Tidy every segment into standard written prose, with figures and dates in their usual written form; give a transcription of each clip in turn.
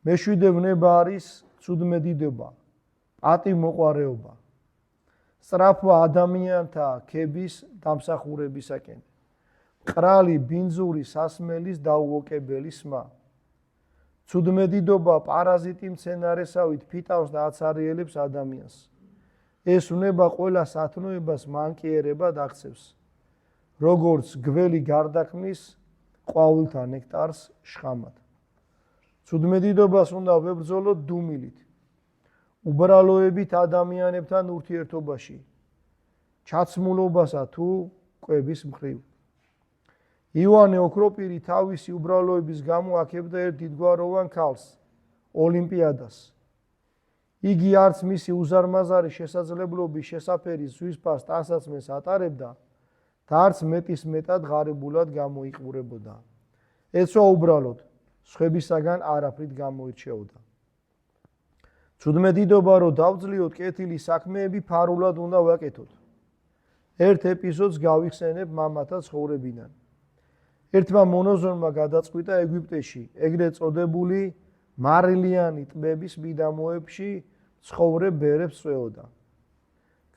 მეშვიდე ვნება არის ცუდმედიდობა, პატივმოყვარეობა, სწრაფვა ადამიანთა ქების დამსახურებისაკენ, მყრალი ბინძური სასმელის დაუოკებელი სმა, ცუდმედიდობა პარაზიტი მცენარესავით ფიტავს და აცარიელებს ადამიანს. ეს უნება ყველა სათნოებას მანკიერებად აქცევს, როგორც გველი გარდაქმნის ყვავილთა ნექტარს შხამად. ცუდმედიდობას უნდა ვებრძოლოთ დუმილით, უბრალოებით ადამიანებთან ურთიერთობაში, ჩაცმულობასა თუ კვების მხრივ. ივანე ოქროპირი თავისი უბრალოების გამო აქებდა ერთ დიდგვაროვან ქალს, ოლიმპიადას. იგი არც მისი უზარმაზარი შესაძლებლობის შესაფერი ზღვისფას ტანსაცმელს ატარებდა და არც მეტის მეტად ღარიბულად გამოიყურებოდა. ეცვა უბრალოდ, სხვებისაგან არაფრით გამოირჩეოდა. ცუდმედიდობა რო დავძლიოთ, კეთილი საქმეები ფარულად უნდა ვაკეთოთ. ერთ ეპიზოდს გავიხსენებ მამათა ცხოვრებიდან. ერთმა მონოზონმა გადაწყვიტა ეგვიპტეში, ეგრეთ წოდებული მარილიანი ტბების მიდამოებში ცხოვრებ ბერებს წვეოდა.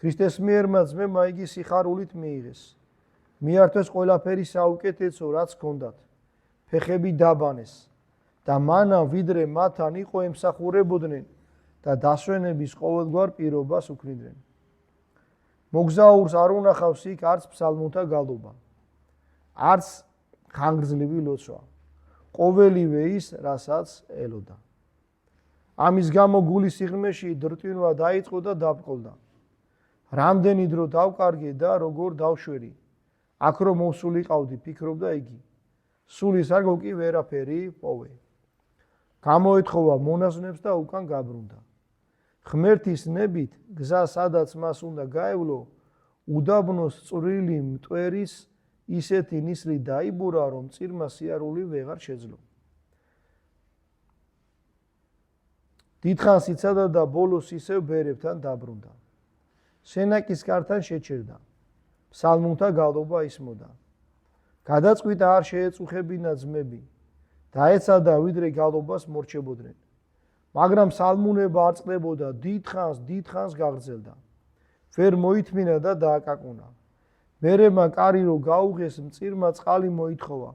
ქრისტეს მიერმა ძმებმა იგი სიხარულით მიიღეს. მიართვეს ყველაფერი საუკეთესო, რაც ჰქონდათ. ფეხები დაბანეს და მანამ ვიდრე მათთან იყო ემსახურებოდნენ და დასვენების ყოველგვარ პირობას უქმნიდნენ. მოგზაურს არ უნახავს იქ არც ფსალმუნთა გალობა, არც ხანგრძლივი ლოცვა, ყოველივე ის, რასაც ელოდა. ამის გამო გულის სიღრმეში დრტვინვა დაიწყო და დაბრკოლდა. რამდენი დრო დავკარგე და როგორ დავშვერი, აქ რომ მოვსულიყავდი, ფიქრობდა იგი. სულის არ გოკი ვერაფერი პოვე. გამოეთხოვა მონაზვნებს და უკან გაბრუნდა. ღმერთის ნებით გზა სადაც მას უნდა გაევლო, უდაბნოს წვრილი მტვერის ისეთი ნისლი დაიბურა, რომ წირმა სიარული ვეღარ შეძლო. დიდხანს იცადა და ბოლოს ისევ ბერებთან დაბრუნდა. სენაკის კართან შეჩერდა. ფსალმუნთა გალობა ისმოდა. გადაწყვიტა არ შეეწუხებინა ძმები. დაეცადა ვიდრე გალობას მორჩებოდნენ. მაგრამ სალმუნება არ წყდებოდა, დიდხანს გაგრძელდა. ვერ მოითმინა და დააკაკუნა. მერემა კარი რო გაუღეს, მწირმა წყალი მოითხოვა.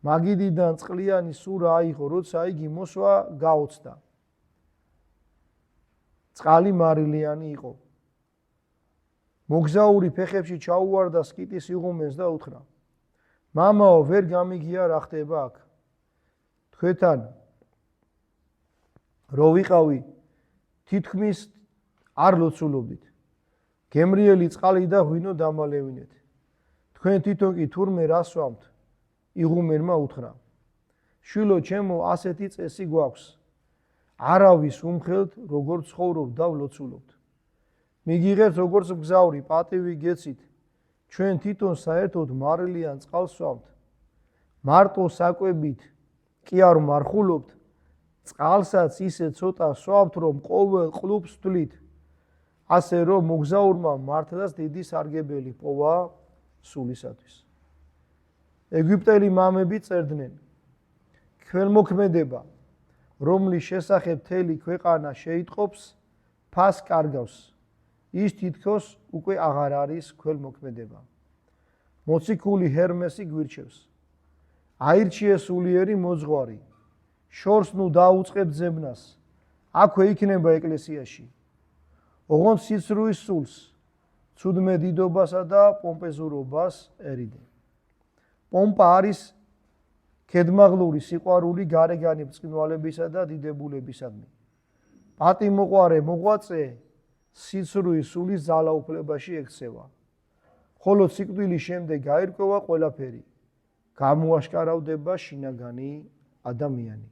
მაგიდიდან წყლიანი სურა აიღო, როცა იგი მოსვა გაოცდა. წყალი მარილიანი იყო. მოგზაური ფეხებში ჩაუვარდა სკიტის იღუმენს და უთხრა: მამაო, ვერ გამიგია რა ხდება აქ. თქვენთან რო ვიყავი, თითქმის არ ლოცულობდით. გემრიელი წყალი და ღვინო დამალევინეთ. თქვენ თვითონ კი თურმე რა სვამთ? იღუმენმა უთხრა: შვილო ჩემო, ასეთი წესი გვაქვს. არავის უმხელთ, როგორ ცხოვრობ და ვლოცულობთ. მიგიღეთ როგორც მგზავრი, პატივი გეცით. ჩვენ თვითონ საერთოდ მარილიან წყალს სვამთ. მარტო საკვებით კი არ მარხულობთ, წყალსაც ისე ცოტა სვამთ, რომ ყოველ ყლუფს ვთვლით. ასე რომ მოგზაურმა მართლაც დიდი სარგებელი პოვა სულისათვის. ეგვიპტელი მამები წერდნენ: ქველმოქმედება, რომლის შესახებ მთელი ქვეყანა შეიტყობს, ფას კარგავს. ის თითქოს უკვე აღარ არის ქველმოქმედება. მოციქული ჰერმესი გვირჩევს: აირჩიე სულიერი მოძღვარი, შორს ნუ დაუწყებ ძებნას, აქვე იქნება ეკლესიაში. ოღონდ სიცრუის სულს, ცუდმედიდობასა და პომპეზურობას ერიდე. პომპა არის ქედმაღლური სიყვარული გარეგანი ბრწყინვალებისა და დიდებულებისადმი. პატივმოყვარე მოღვაწე სიცრუის სულის ძალაუფლებაში ექცევა. ხოლო სიკვდილის შემდეგ გაირკვევა ყველაფერი, გამოაშკარავდება შინაგანი ადამიანი.